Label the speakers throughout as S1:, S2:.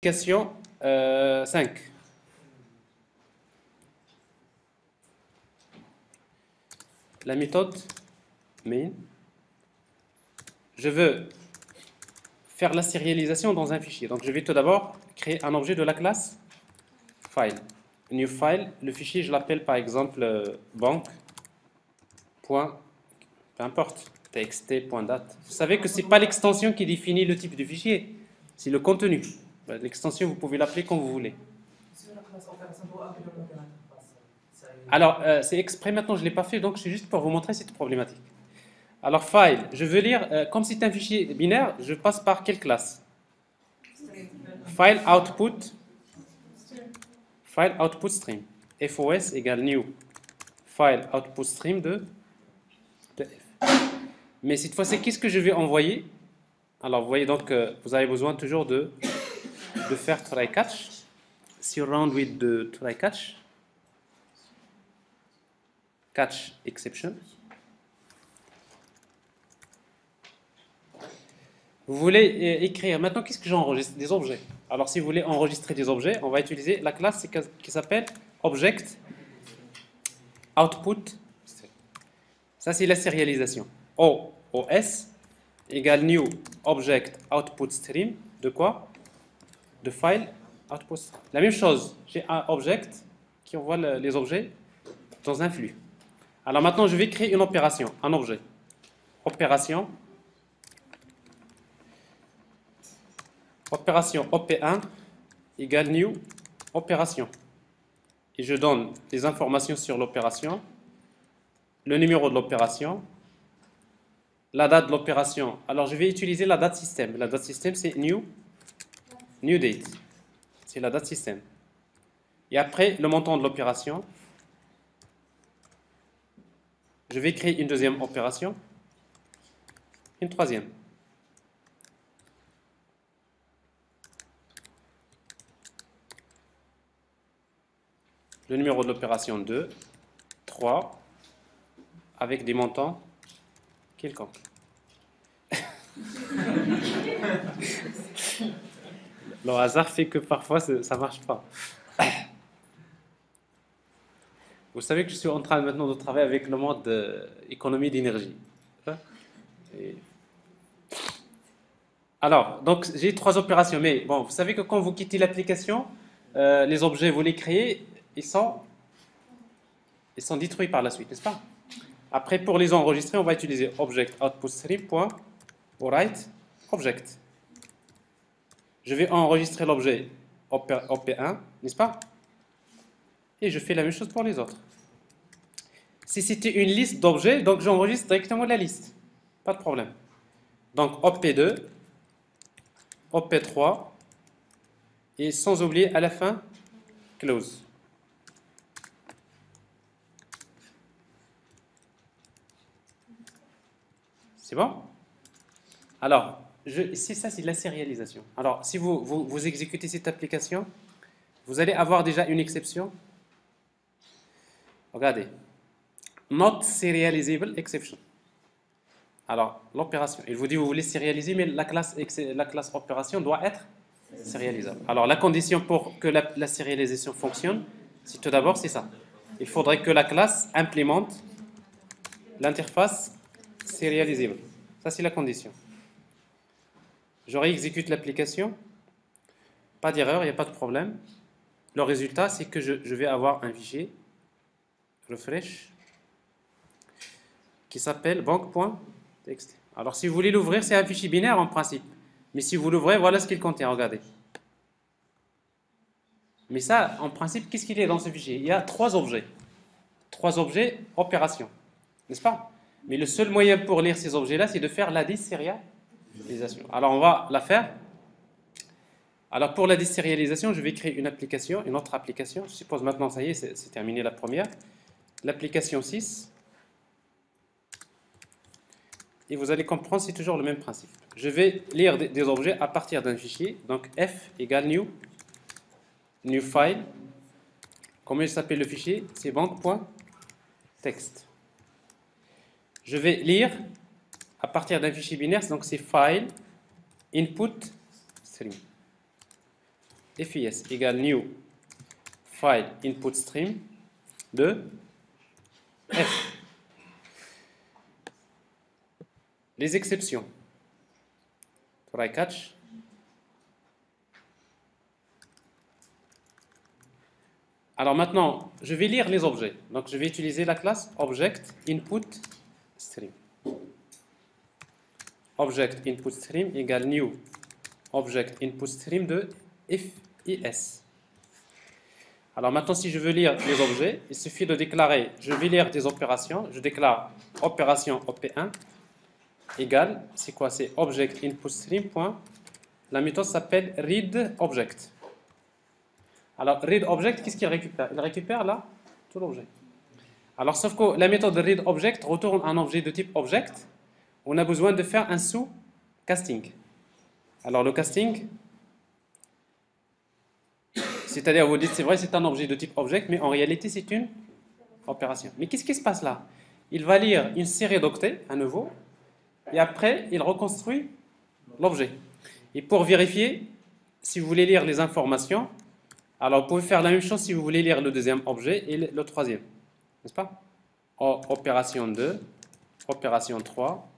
S1: Question 5. La méthode main. Je veux faire la sérialisation dans un fichier. Donc je vais tout d'abord créer un objet de la classe file. New file. Le fichier, je l'appelle par exemple banque. Peu importe, txt.date. Vous savez que ce n'est pas l'extension qui définit le type de fichier, c'est le contenu. L'extension, vous pouvez l'appeler comme vous voulez. Alors, c'est exprès maintenant, je ne l'ai pas fait, donc c'est juste pour vous montrer cette problématique. Alors, file, je veux lire, comme c'est un fichier binaire, je passe par quelle classe? File output stream. FOS égale new. File output stream de F. Mais cette fois-ci, qu'est-ce que je vais envoyer? Alors, vous voyez donc, vous avez besoin toujours de faire try catch. Surround with the try catch. Catch exception. Vous voulez écrire, maintenant qu'est-ce que j'enregistre? Des objets. Alors si vous voulez enregistrer des objets, on va utiliser la classe qui s'appelle object output. Ça c'est la sérialisation. OS égale new object output stream de quoi? De file output stream. La même chose, j'ai un object qui envoie les objets dans un flux. Alors maintenant je vais créer une opération, un objet. Opération OP1 égale new opération. Et je donne des informations sur l'opération, le numéro de l'opération, la date de l'opération. Alors je vais utiliser la date système. La date système c'est new date. C'est la date système. Et après le montant de l'opération, je vais créer une deuxième opération, une troisième. Le numéro de l'opération 2, 3, avec des montants quelconques. Le hasard fait que parfois ça ne marche pas. Vous savez que je suis en train maintenant de travailler avec le mode économie d'énergie. Alors, donc j'ai trois opérations, mais bon, vous savez que quand vous quittez l'application, les objets, vous les créez, ils sont détruits par la suite, n'est-ce pas? Après, pour les enregistrer, on va utiliser object output stream.write object. Je vais enregistrer l'objet OP1, n'est-ce pas? Et je fais la même chose pour les autres. Si c'était une liste d'objets, donc j'enregistre directement la liste. Pas de problème. Donc OP2, OP3, et sans oublier à la fin, close. C'est bon? Alors, ici, ça c'est de la sérialisation. Alors, si vous exécutez cette application, vous allez avoir déjà une exception. Regardez. Not serializable exception. Alors, l'opération. Il vous dit, vous voulez sérialiser, mais la classe opération doit être sérialisable. Alors, la condition pour que la sérialisation fonctionne, c'est tout d'abord, c'est ça. Il faudrait que la classe implémente l'interface serializable. Ça, c'est la condition. Je réexécute l'application. Pas d'erreur, il n'y a pas de problème. Le résultat, c'est que je vais avoir un fichier, refresh, qui s'appelle banque.txt. Alors, si vous voulez l'ouvrir, c'est un fichier binaire en principe. Mais si vous l'ouvrez, voilà ce qu'il contient, regardez. Mais ça, en principe, qu'est-ce qu'il y a dans ce fichier? Il y a trois objets. Trois objets opération. N'est-ce pas? Mais le seul moyen pour lire ces objets-là, c'est de faire la désérialisation. Alors, on va la faire. Alors, pour la désérialisation, je vais créer une application, une autre application. Je suppose maintenant, ça y est, c'est terminé la première. L'application 6. Et vous allez comprendre, c'est toujours le même principe. Je vais lire des objets à partir d'un fichier. Donc, f égale new file. Comment il s'appelle le fichier? C'est banque.txt. Je vais lire à partir d'un fichier binaire, donc c'est file input stream. FIS égale new file input stream de F. Les exceptions. Try catch. Alors maintenant, je vais lire les objets. Donc je vais utiliser la classe object input stream. Object input stream égale new object input stream de FIS. Alors maintenant, si je veux lire les objets, il suffit de déclarer, je vais lire des opérations, je déclare opération OP1 égale, c'est quoi? C'est object input stream. La méthode s'appelle read object. Alors read object, qu'est-ce qu'il récupère? Il récupère là tout l'objet. Alors sauf que la méthode read object retourne un objet de type object. On a besoin de faire un sous-casting. Alors le casting, c'est-à-dire vous dites c'est vrai c'est un objet de type object, mais en réalité c'est une opération. Mais qu'est-ce qui se passe là? Il va lire une série d'octets à nouveau, et après il reconstruit l'objet. Et pour vérifier, si vous voulez lire les informations, alors vous pouvez faire la même chose si vous voulez lire le deuxième objet et le troisième, n'est-ce pas? Opération 2, opération 3,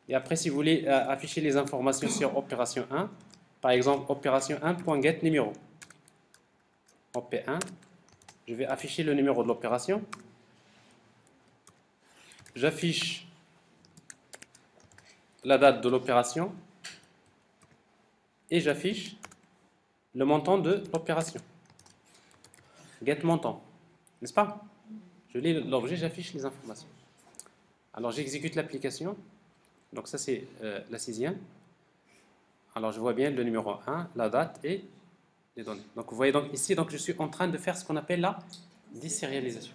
S1: et après si vous voulez afficher les informations sur opération 1, par exemple opération 1.get numéro. OP1, je vais afficher le numéro de l'opération. J'affiche la date de l'opération et j'affiche le montant de l'opération. Get montant, n'est-ce pas? Je lis l'objet, j'affiche les informations. Alors j'exécute l'application. Donc ça c'est la sixième. Alors je vois bien le numéro 1, la date et les données. Donc vous voyez donc ici, donc je suis en train de faire ce qu'on appelle la désérialisation.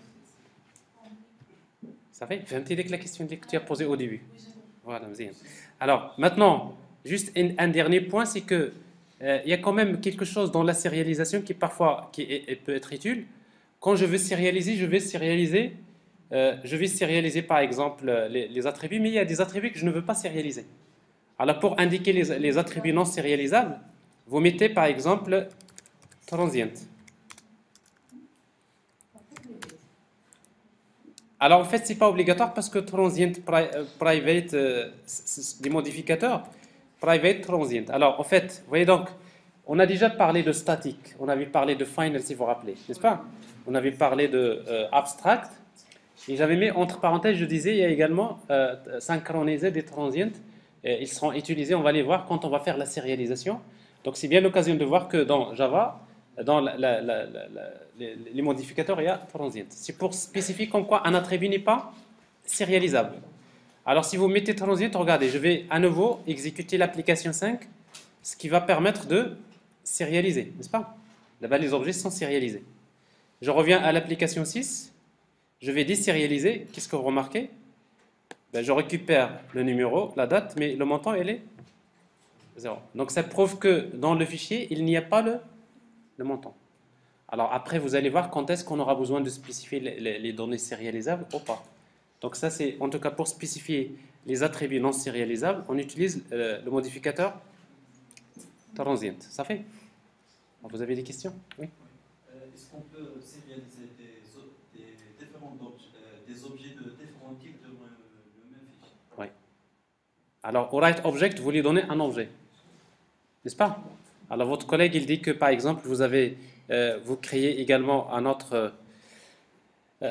S1: Ça fait? Fahmti la question que tu as posée au début. Voilà, bien. Alors maintenant, juste un dernier point, c'est que il y a quand même quelque chose dans la sérialisation qui parfois peut être utile. Quand je veux sérialiser, je vais sérialiser par exemple les attributs, mais il y a des attributs que je ne veux pas sérialiser. Alors pour indiquer les attributs non sérialisables, vous mettez par exemple transient. Alors en fait, c'est pas obligatoire parce que transient, private, des modificateurs, private, transient. Alors en fait, vous voyez donc, on a déjà parlé de statique, on avait parlé de final si vous vous rappelez, n'est-ce pas? On avait parlé de abstract, et j'avais mis entre parenthèses, je disais, il y a également synchroniser des transients, ils seront utilisés, on va les voir quand on va faire la sérialisation. Donc c'est bien l'occasion de voir que dans Java, dans les modificateurs, il y a transient. C'est pour spécifier comme quoi un attribut n'est pas sérialisable. Alors si vous mettez transient, regardez, je vais à nouveau exécuter l'application 5, ce qui va permettre de sérialiser, n'est-ce pas? Là-bas, les objets sont sérialisés. Je reviens à l'application 6, je vais désérialiser. Qu'est-ce que vous remarquez? Ben, je récupère le numéro, la date, mais le montant, il est 0. Donc ça prouve que dans le fichier, il n'y a pas le montant. Alors après, vous allez voir quand est-ce qu'on aura besoin de spécifier les données sérialisables ou pas. Donc ça, c'est en tout cas pour spécifier les attributs non sérialisables, on utilise le modificateur transient. Ça fait? Alors, vous avez des questions? Oui.
S2: Est-ce qu'on peut sérialiser des objets de différents types de le même fichier?
S1: Oui. Alors, au write object, vous lui donnez un objet. N'est-ce pas? Alors, votre collègue, il dit que, par exemple, vous créez également un autre...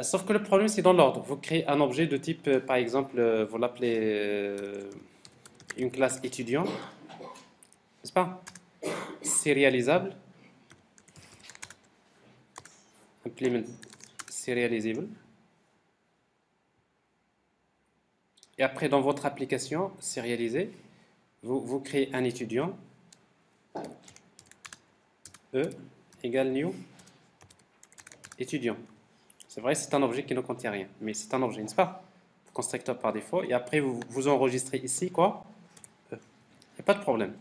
S1: sauf que le problème, c'est dans l'ordre. Vous créez un objet de type, par exemple, vous l'appelez une classe étudiant. N'est-ce pas? Sérialisable. Implement serializable. Et après, dans votre application sérialisée, vous créez un étudiant. E égale new étudiant. C'est vrai, c'est un objet qui ne contient rien, mais c'est un objet, n'est-ce pas? Constructeur par défaut. Et après, vous enregistrez ici quoi? E. Il n'y a pas de problème.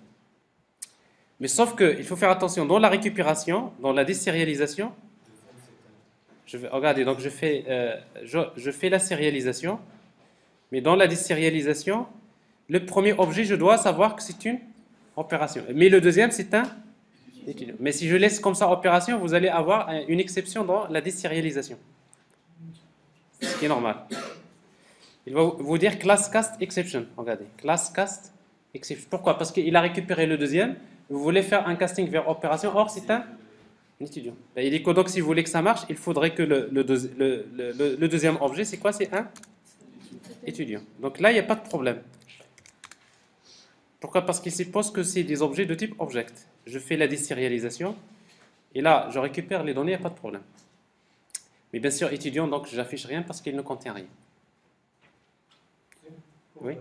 S1: Mais sauf qu'il faut faire attention, dans la récupération, dans la désérialisation, regardez, donc je fais la sérialisation, mais dans la désérialisation, le premier objet, je dois savoir que c'est une opération. Mais le deuxième, c'est un Étudiant. Mais si je laisse comme ça opération, vous allez avoir une exception dans la désérialisation. Ce qui est normal. Il va vous dire class cast exception. Regardez, class cast exception. Pourquoi? Parce qu'il a récupéré le deuxième. Vous voulez faire un casting vers opération. Or, c'est un étudiant. Ben, il dit que donc, si vous voulez que ça marche, il faudrait que le deuxième objet, c'est quoi? C'est un étudiant. Donc là, il n'y a pas de problème. Pourquoi? Parce qu'il suppose que c'est des objets de type object. Je fais la désérialisation. Et là, je récupère les données, il n'y a pas de problème. Mais bien sûr, étudiant, donc je n'affiche rien parce qu'il ne contient rien.
S3: Pour
S1: Oui.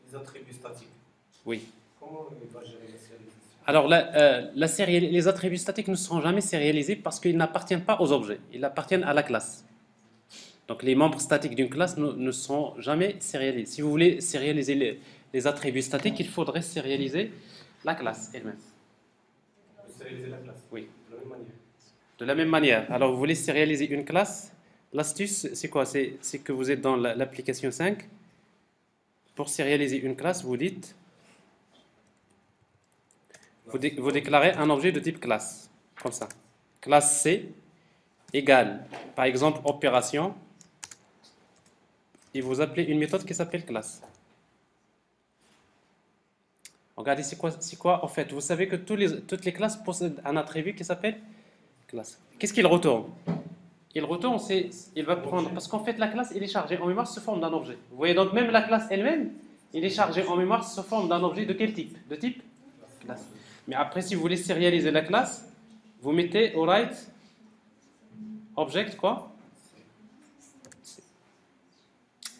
S3: les attributs statiques,
S1: Oui.
S3: comment il va gérer la sérialisation?
S1: Alors, les attributs statiques ne seront jamais sérialisés parce qu'ils n'appartiennent pas aux objets. Ils appartiennent à la classe. Donc, les membres statiques d'une classe ne seront jamais sérialisés. Si vous voulez sérialiser les attributs statiques, il faudrait sérialiser la classe elle-même.
S3: Sérialiser la classe,
S1: Oui.
S3: de la même manière.
S1: De la même manière. Alors, vous voulez sérialiser une classe. L'astuce, c'est quoi? C'est que vous êtes dans l'application 5. Pour sérialiser une classe, vous dites... Vous déclarez un objet de type classe, comme ça. Classe C égale, par exemple, opération, et vous appelez une méthode qui s'appelle classe. Regardez, c'est quoi en fait? Vous savez que toutes les classes possèdent un attribut qui s'appelle classe. Qu'est-ce qu'il retourne? Il retourne, il va prendre, parce qu'en fait la classe, il est chargée en mémoire sous forme d'un objet. Vous voyez donc même la classe elle-même, il est chargé en mémoire sous forme d'un objet de quel type? De type classe. Mais après, si vous voulez sérialiser la classe, vous mettez au right object quoi?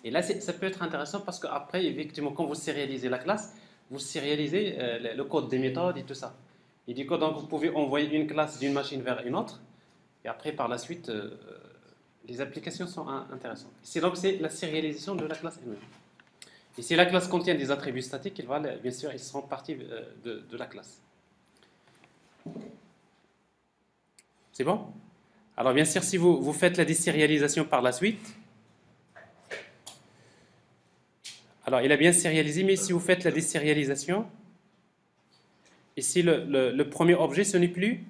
S1: Et là, ça peut être intéressant parce qu'après, effectivement, quand vous sérialisez la classe, vous sérialisez le code des méthodes et tout ça. Et du coup, donc, vous pouvez envoyer une classe d'une machine vers une autre. Et après, par la suite, les applications sont intéressantes. C'est la sérialisation de la classe elle-même. Et si la classe contient des attributs statiques, bien sûr, ils seront partie de la classe. C'est bon? Alors, bien sûr, si vous faites la désérialisation par la suite, alors il a bien sérialisé, mais si vous faites la désérialisation, ici, le premier objet, ce n'est plus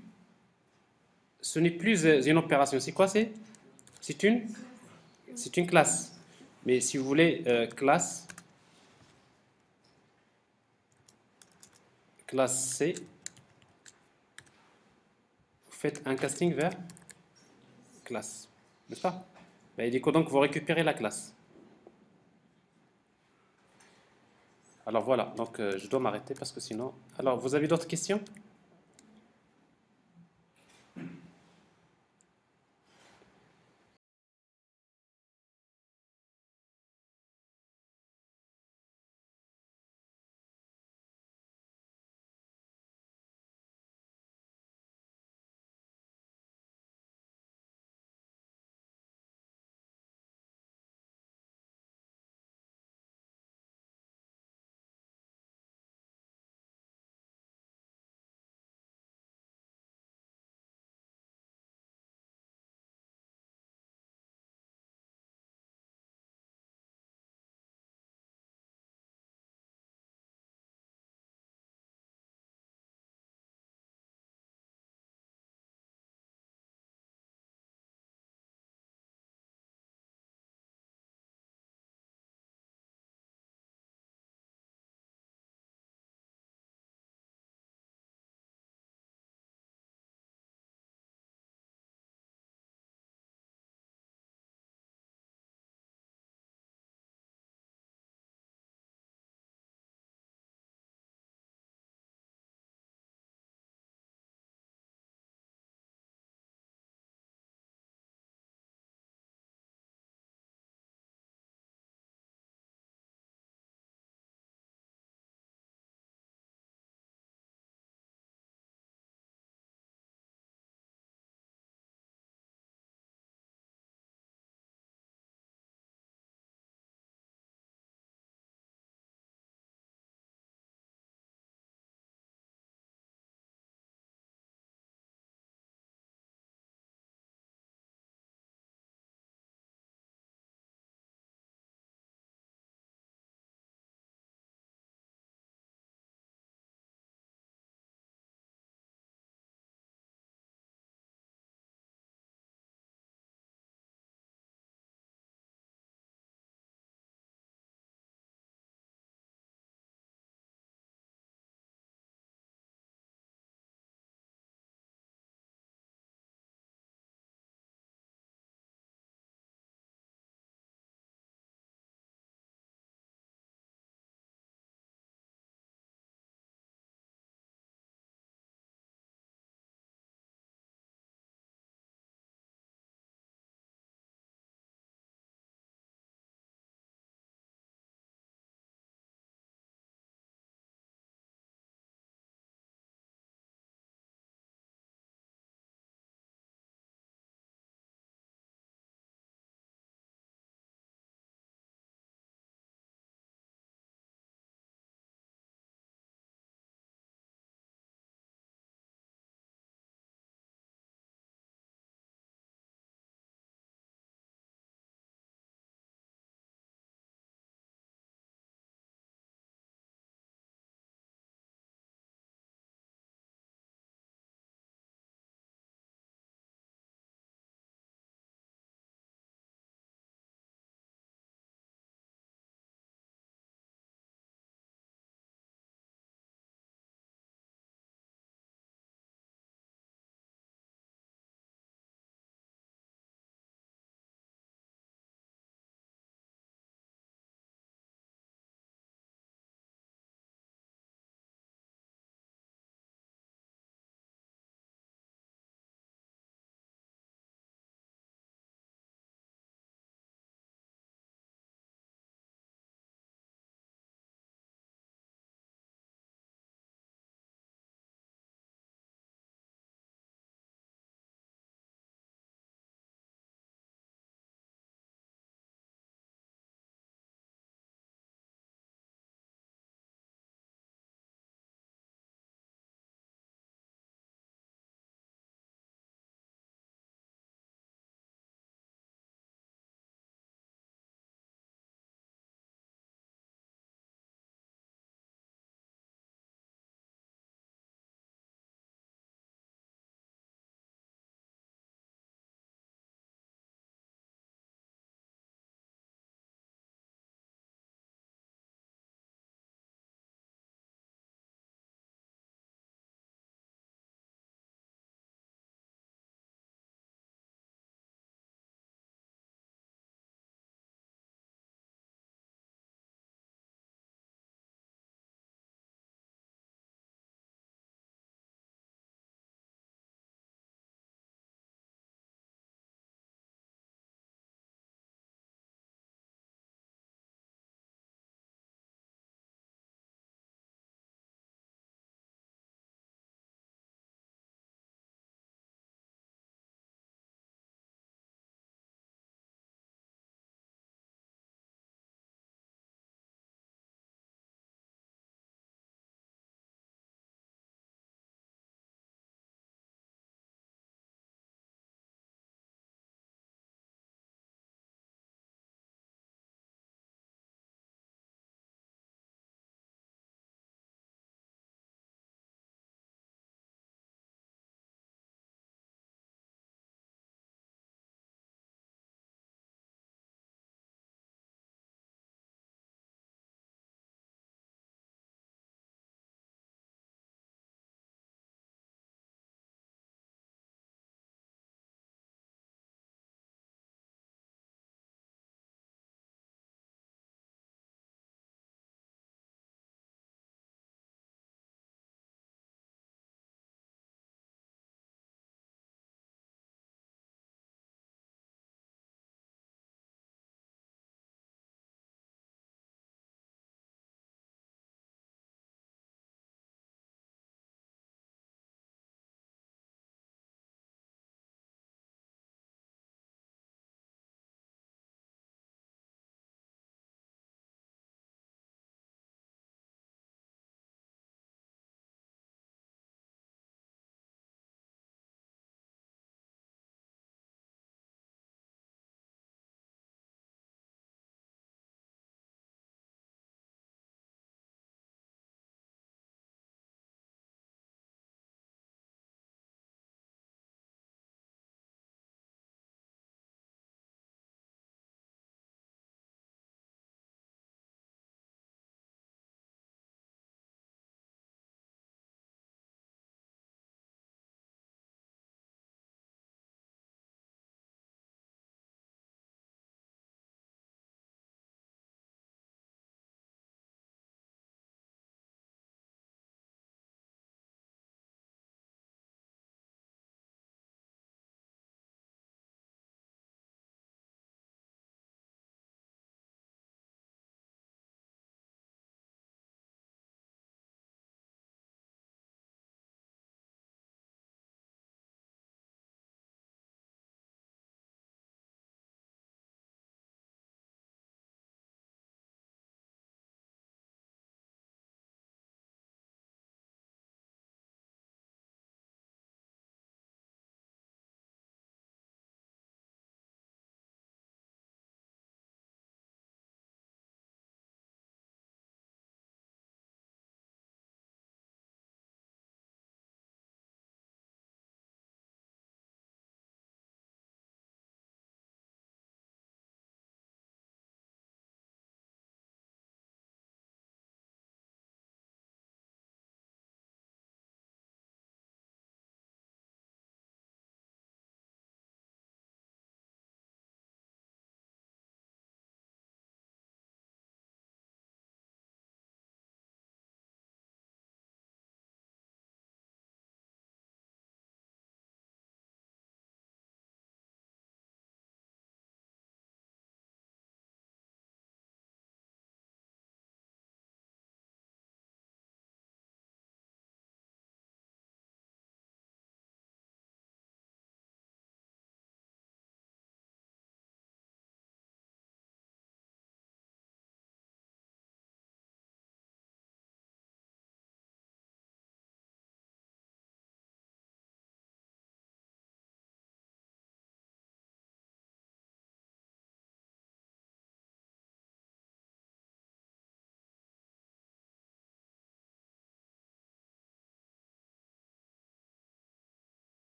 S1: une opération. C'est quoi? C'est une classe. Mais si vous voulez classe C, vous faites un casting vers classe, n'est-ce pas? Ben, il dit que donc vous récupérez la classe. Alors voilà, donc je dois m'arrêter parce que sinon... Alors, vous avez d'autres questions?